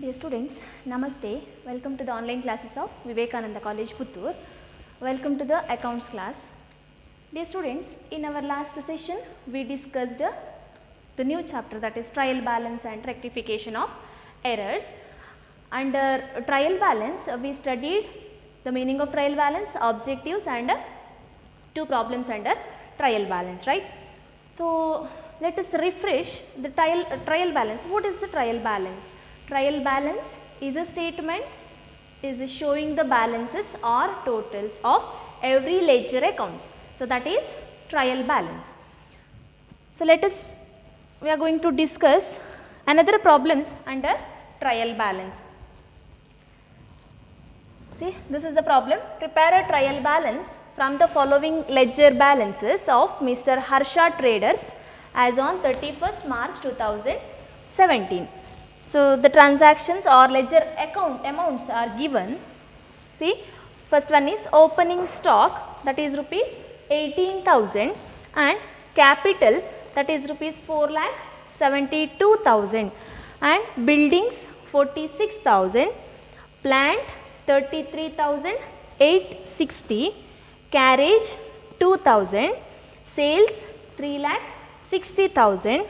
Dear students, Namaste. Welcome to the online classes of Vivekananda College, Puttur. Welcome to the accounts class. Dear students, in our last session, we discussed the new chapter, that is trial balance and rectification of errors. Under trial balance, we studied the meaning of trial balance, objectives and two problems under trial balance, right? So, let us refresh the trial balance. What is the trial balance? Trial balance is a statement is showing the balances or totals of every ledger accounts. So, that is trial balance. So, we are going to discuss another problems under trial balance. See, this is the problem. Prepare a trial balance from the following ledger balances of Mr. Harsha Traders as on 31st March 2017. So, the transactions or ledger account amounts are given. See, first one is opening stock, that is rupees 18,000, and capital, that is rupees 4,72,000, and buildings 46,000, plant 33,860, carriage 2,000, sales 3,60,000,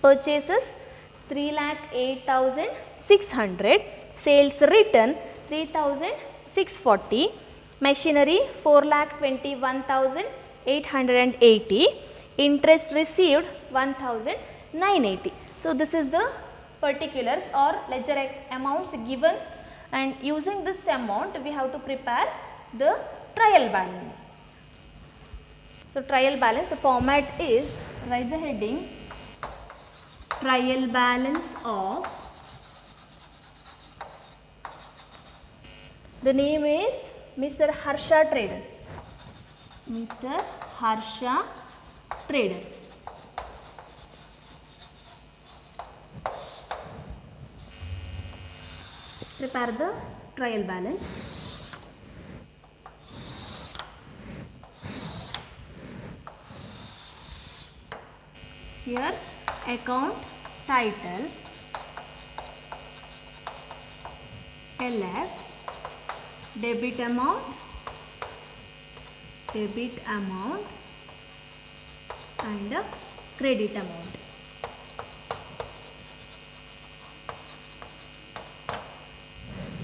purchases 3,08,600, sales return 3,640, machinery 4,21,880, interest received 1,980. So, this is the particulars or ledger amounts given, and using this amount we have to prepare the trial balance. So, trial balance, the format is, write the heading, trial balance of, the name is Mr. Harsha Traders, Mr. Harsha Traders. Prepare the trial balance. Here account title LF, debit amount and credit amount.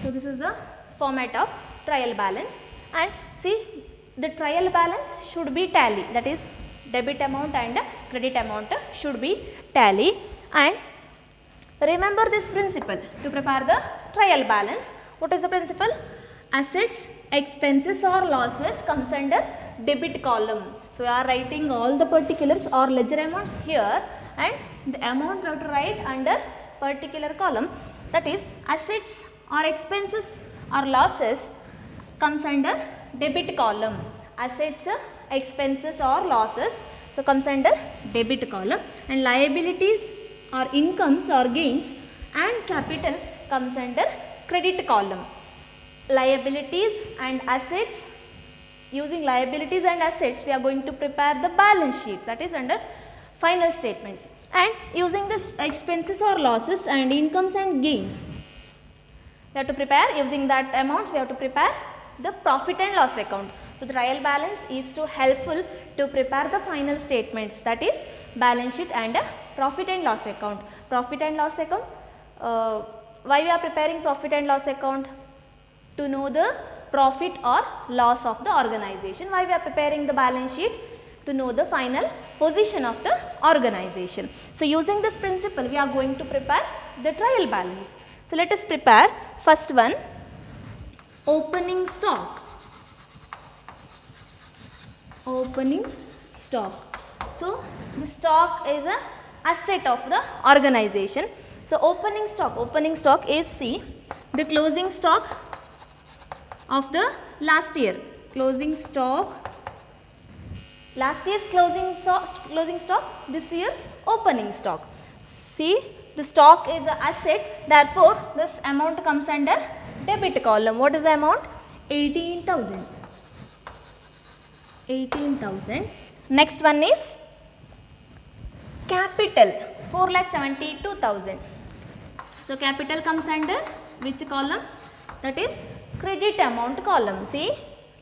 So, this is the format of trial balance, and see, the trial balance should be tally, that is debit amount and credit amount should be tally. And remember this principle to prepare the trial balance. What is the principle? Assets, expenses or losses comes under debit column. So, we are writing all the particulars or ledger amounts here, and the amount we have to write under particular column, that is assets or expenses or losses comes under debit column. Assets, expenses or losses, so comes under debit column, and liabilities or incomes or gains and capital comes under credit column. Liabilities and assets, using liabilities and assets we are going to prepare the balance sheet, that is under final statements, and using this expenses or losses and incomes and gains we have to prepare, using that amount we have to prepare the profit and loss account. So, the trial balance is to helpful to prepare the final statements, that is balance sheet and profit and loss account. Profit and loss account, why we are preparing profit and loss account? To know the profit or loss of the organization. Why we are preparing the balance sheet? To know the final position of the organization. So, using this principle we are going to prepare the trial balance. So, let us prepare first one, opening stock. Opening stock. So, the stock is a asset of the organization. So, opening stock is C, the closing stock of the last year. Closing stock, last year's closing stock, this year's opening stock. See, the stock is an asset, therefore, this amount comes under debit column. What is the amount? 18,000. 18,000. Next one is capital, 4,72,000. So capital comes under which column? That is credit amount column. See,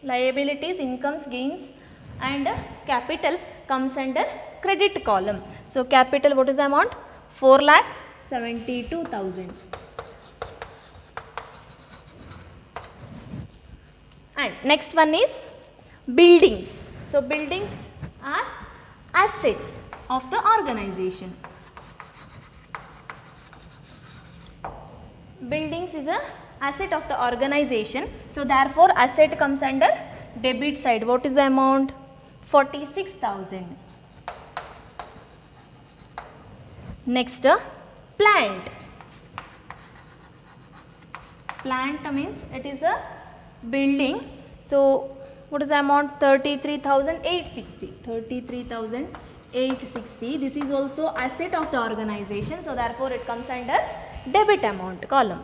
liabilities, incomes, gains and capital comes under credit column. So capital, what is the amount? 4,72,000. And next one is buildings. So buildings are assets of the organization. Buildings is a asset of the organization. So therefore asset comes under debit side. What is the amount? 46,000. Next, plant. Plant means it is a building. So what is the amount? 33,860. 33,860. This is also asset of the organization. So therefore it comes under debit amount column.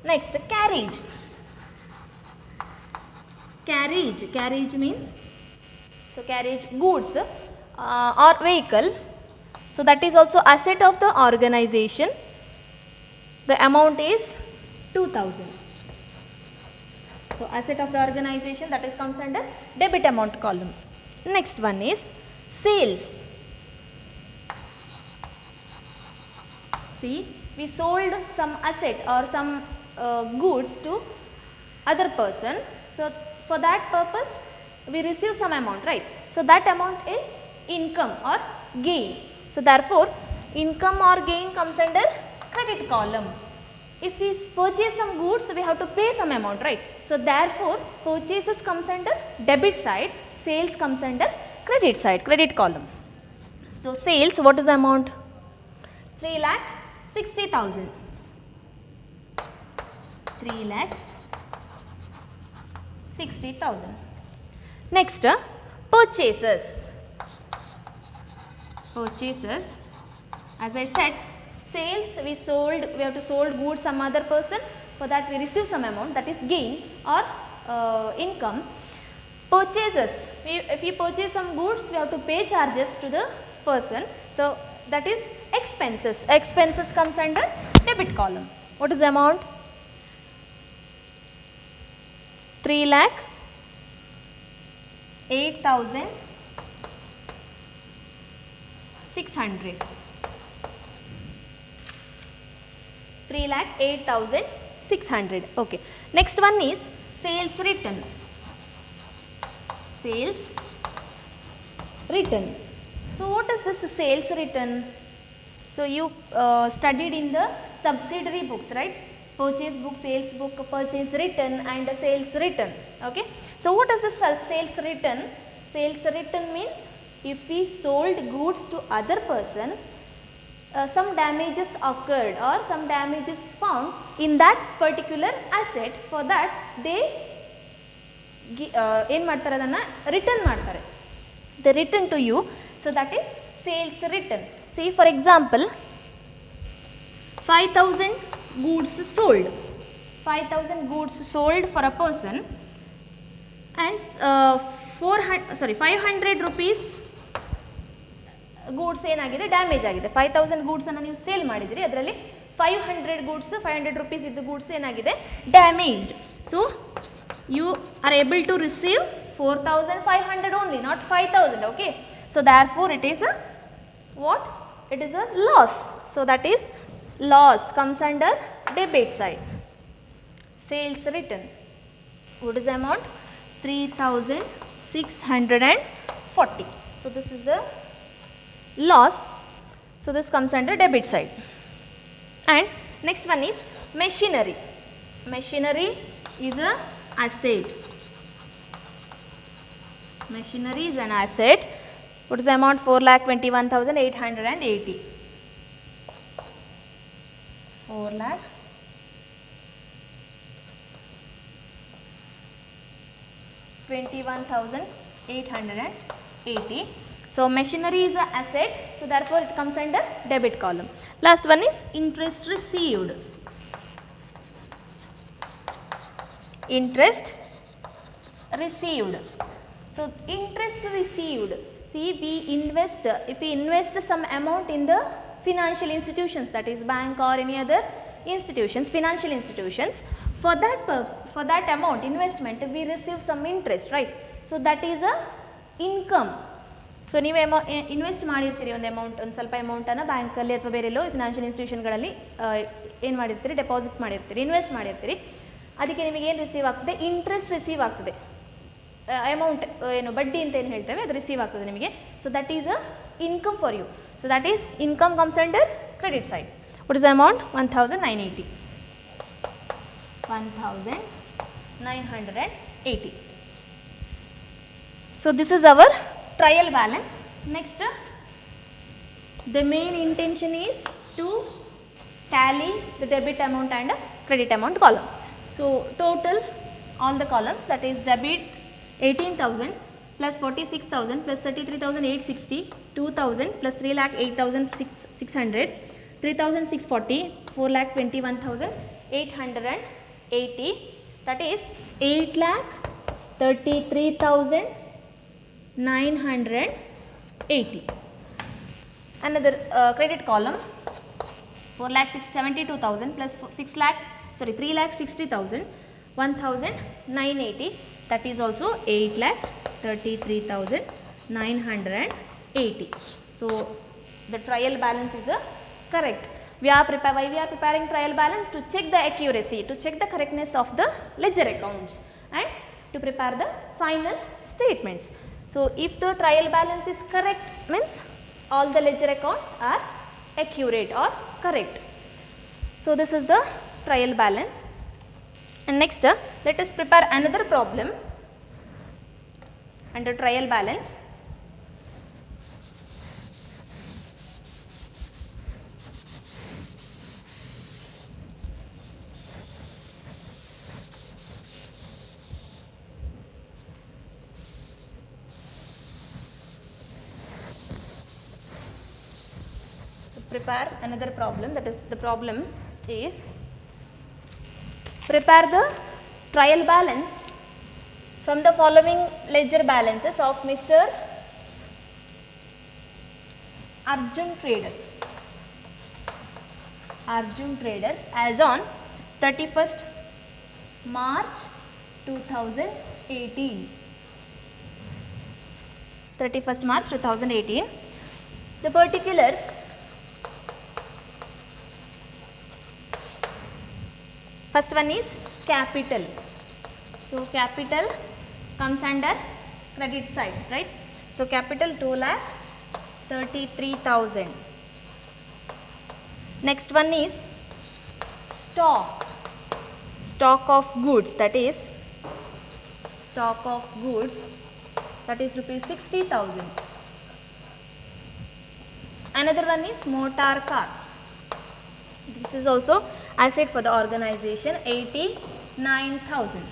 Next, carriage. Carriage means, so carriage goods or vehicle. So that is also asset of the organization. The amount is 2,000. So asset of the organization, that is comes under debit amount column. Next one is sales. See, we sold some asset or some goods to other person. So for that purpose we receive some amount, right? So that amount is income or gain. So therefore income or gain comes under credit column. If we purchase some goods, we have to pay some amount, right? So therefore purchases comes under debit side, sales comes under credit side, credit column. So sales, what is the amount? 3,60,000. 3,60,000. Next, purchases. Purchases, as I said, sales, we have to sold goods some other person, for that we receive some amount, that is gain or income. Purchases, if we purchase some goods, we have to pay charges to the person, so that is expenses. Expenses comes under debit column. What is the amount? 3,08,600. 3,08,600. Okay. Next one is sales return. Sales return. So what is this sales return? So you studied in the subsidiary books, right? Purchase book, sales book, purchase return and sales return. Okay. So what is the sales return? Sales return means if we sold goods to other person, some damages occurred or some damages found in that particular asset, for that they return ಮಾಡ್ತಾರೆ. They return to you, so that is sales return. See, for example, 5,000 goods sold. 5,000 goods sold for a person and 500 rupees goods ಏನಾಗಿದೆ, damage ಆಗಿದೆ. 5,000 ಗೂಡ್ಸನ್ನು ನೀವು sale ಮಾಡಿದಿರಿ, ಅದರಲ್ಲಿ 500 goods, 500 rupees ಇದ್ದು goods ಏನಾಗಿದೆ, damaged. So you are able to receive 4,500 only, not 5,000. Okay, so therefore it is a what? It is a loss. So that is loss comes under debit side. Sales return. What is the amount? 3,640. So this is the loss. So this comes under debit side. And next one is machinery. Machinery is a asset. Machinery is an asset. What is the amount? 4,21,880. 4,21,880. So machinery is an asset, so therefore it comes under debit column. Last one is interest received. Interest received. So interest received. See, we invest, if we invest some amount in the financial institutions, that is bank or any other institutions, financial institutions. For that amount investment we receive some interest, right? So that is a income. So ನೀವು invest ಮಾಡಿರ್ತೀರಿ ಒಂದು amount, ಒಂದು ಸ್ವಲ್ಪ ಅಮೌಂಟನ್ನು ಬ್ಯಾಂಕಲ್ಲಿ ಅಥವಾ ಬೇರೆಲ್ಲೋ financial ಇನ್ಸ್ಟಿಟ್ಯೂಷನ್ಗಳಲ್ಲಿ ಏನು ಮಾಡಿರ್ತೀರಿ, deposit ಮಾಡಿರ್ತೀರಿ, invest ಮಾಡಿರ್ತೀರಿ. ಅದಕ್ಕೆ ನಿಮಗೆ ಏನು ರಿಸೀವ್ ಆಗ್ತದೆ, ಇಂಟ್ರೆಸ್ಟ್ ರಿಸೀವ್ ಆಗ್ತದೆ. ಅಮೌಂಟ್ ಏನು ಬಡ್ಡಿ ಅಂತ ಏನು ಹೇಳ್ತೇವೆ ಅದು ರಿಸೀವ್ ಆಗ್ತದೆ ನಿಮಗೆ. So that is a income for you. So that is income comes under credit side. What is the amount? 1980. 1980. So this is our trial balance. Next, the main intention is to tally the debit amount and credit amount column. So total all the columns, that is debit 18,000 plus 46,000 plus 33,860, 2,000 plus 3,08,600, 3,640, 4,21,880, that is 8,33,980. Another credit column 4,72,000 plus 3,60,000, 1,980, that is also 8,33,980. So the trial balance is correct. Why we are preparing trial balance? To check the accuracy, to check the correctness of the ledger accounts and to prepare the final statements. So if the trial balance is correct, means all the ledger accounts are accurate or correct. So this is the trial balance. And next let us prepare another problem under trial balance. Prepare another problem, that is the problem is prepare the trial balance from the following ledger balances of Mr. Arjun Traders. Arjun Traders as on 31st March 2018. 31st March 2018. The particulars: first one is capital. So capital comes under credit side, right? So capital 2,33,000. Next one is stock. Stock of goods, that is stock of goods, that is rupees 60,000. Another one is motor car. This is also asset for the organization, 89,000.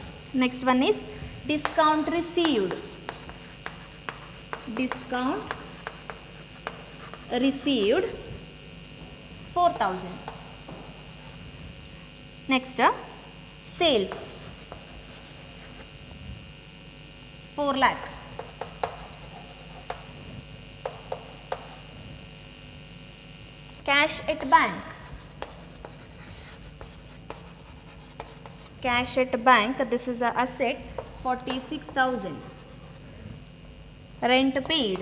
Next one is discount received. Discount received 4,000. Next sales 4 lakh. Cash at bank. Cash at bank, this is a asset, 46,000. Rent paid,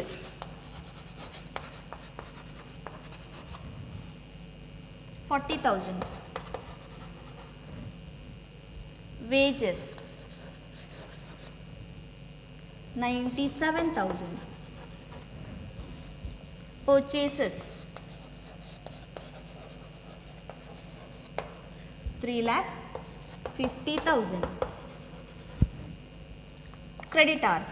40,000. Wages, 97,000. Purchases, 3,50,000. Creditors,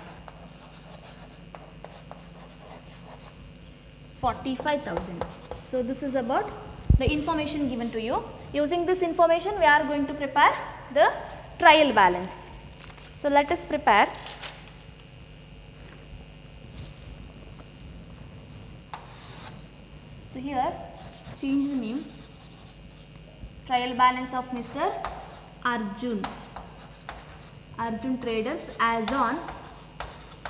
45,000. So this is about the information given to you. Using this information we are going to prepare the trial balance. So let us prepare. So here change the name. Trial balance of Mr. Arjun. Arjun Traders as on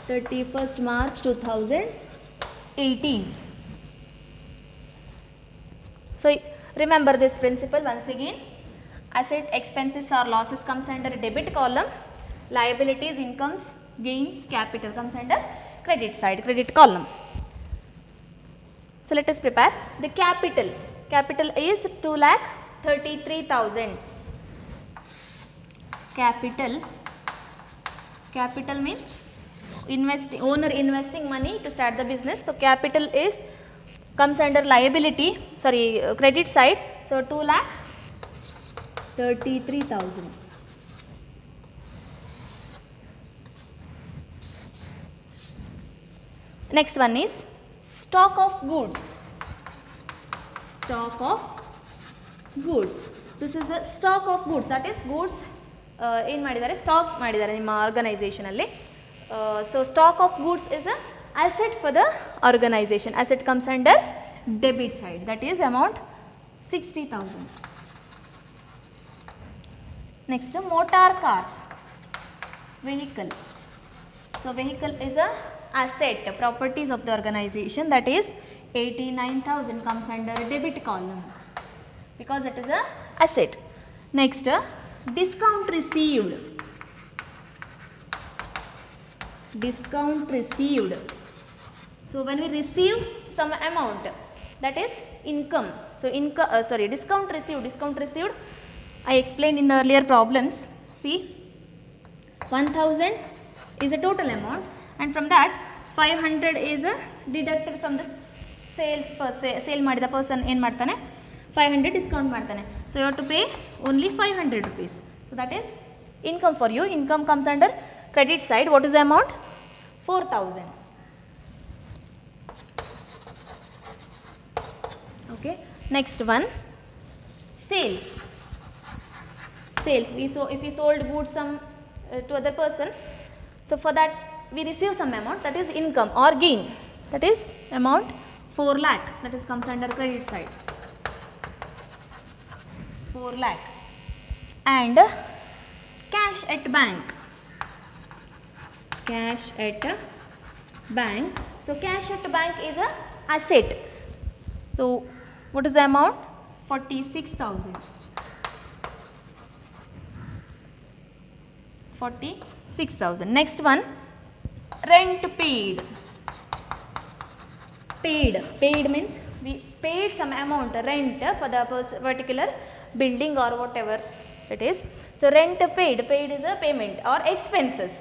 31st March 2018. So remember this principle once again. Asset, expenses or losses comes under debit column, liabilities, incomes, gains, capital comes under credit side, credit column. So let us prepare the capital. Capital is 2,33,000. Capital means owner investing money to start the business. So capital is comes under liability, sorry, credit side. So 2,33,000. Next one is stock of goods. Stock of goods. This is a stock of goods, that is goods ಏನು ಮಾಡಿದ್ದಾರೆ, stock ಮಾಡಿದ್ದಾರೆ ನಿಮ್ಮ ಆರ್ಗನೈಸೇಷನಲ್ಲಿ. So stock of goods is a asset for the organization. Asset comes under debit side, that is amount 60,000. Next, motor car, vehicle. So vehicle is a asset, properties of the organization, that is 89,000 comes under debit column because it is a asset. Next, discount received. Discount received. So when we receive some amount, that is income. So discount received. I explained in the earlier problems. See, 1,000 is a total amount, and from that 500 is deducted from the sales per sale ಮಾಡಿದ person ಏನು ಮಾಡ್ತಾನೆ, 500 discount ಮಾಡ್ತಾನೆ. So you have to pay only 500 rupees. So that is income for you. Income comes under credit side. What is the amount? 4,000. Okay. Next one, sales. Sales. If we sold goods to other person, so for that we receive some amount, that is income or gain. That is amount 4 lakh. That is comes under credit side. 4 lakh. And cash at bank. Cash at bank. So cash at bank is a asset. So what is the amount? 46,000. 46,000. Next one, rent paid. Paid means we paid some amount rent for the particular building or whatever it is. So rent paid is a payment or expenses.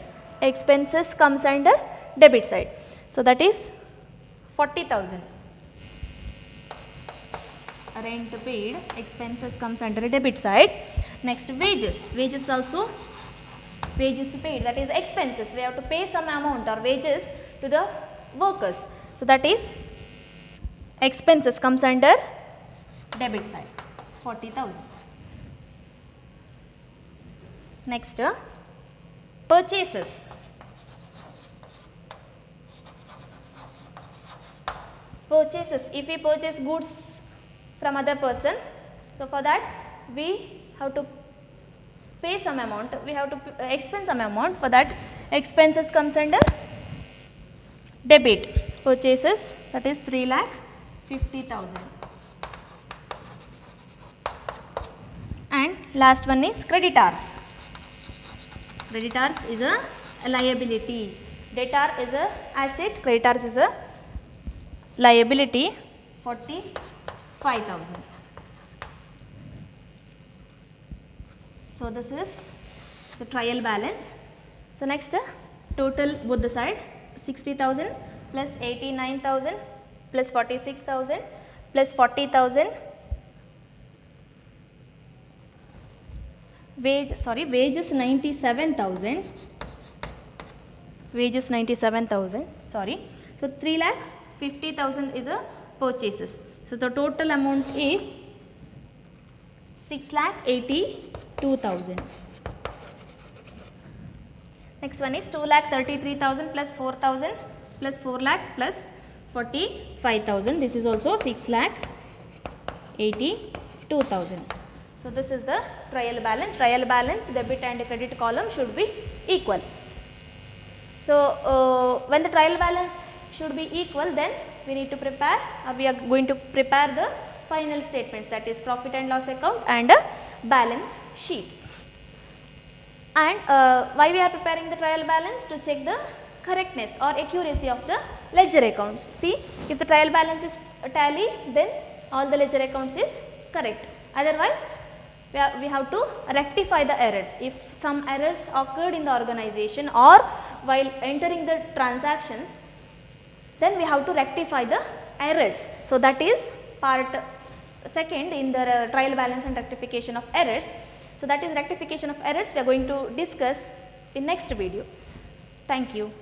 Expenses comes under debit side. So that is 40,000. Rent paid, expenses comes under debit side. Next, wages. Wages also, wages paid, that is expenses. We have to pay some amount or wages to the workers. So that is expenses comes under debit side, 40,000. Next, purchases. Purchases, if we purchase goods from other person, so for that we have to pay some amount, we have to expend some amount. For that expenses comes under debit. Purchases, that is 3,50,000. And last one is creditors. Creditors is a liability. Debtor is a asset, creditors is a liability, 45,000. So this is the trial balance. So next, total both the side, 60,000 plus 89,000 plus 46,000 plus 40,000. Wages 97,000. Wages 97,000. Sorry. So 3,50,000 is a purchases. So the total amount is 6,82,000. Next one is 2,33,000 plus 4,000 plus 4 lakh plus 45,000. This is also 6,82,000. So this is the trial balance. Trial balance, debit and credit column should be equal. So when the trial balance should be equal, then we need to prepare, or we are going to prepare the final statements, that is profit and loss account and balance sheet. And why we are preparing the trial balance? To check the correctness or accuracy of the ledger accounts. See, if the trial balance is tally, then all the ledger accounts is correct. Otherwise, we have to rectify the errors. If some errors occurred in the organization or while entering the transactions, then we have to rectify the errors. So, that is part second in the trial balance and rectification of errors. So, that is rectification of errors we are going to discuss in next video. Thank you.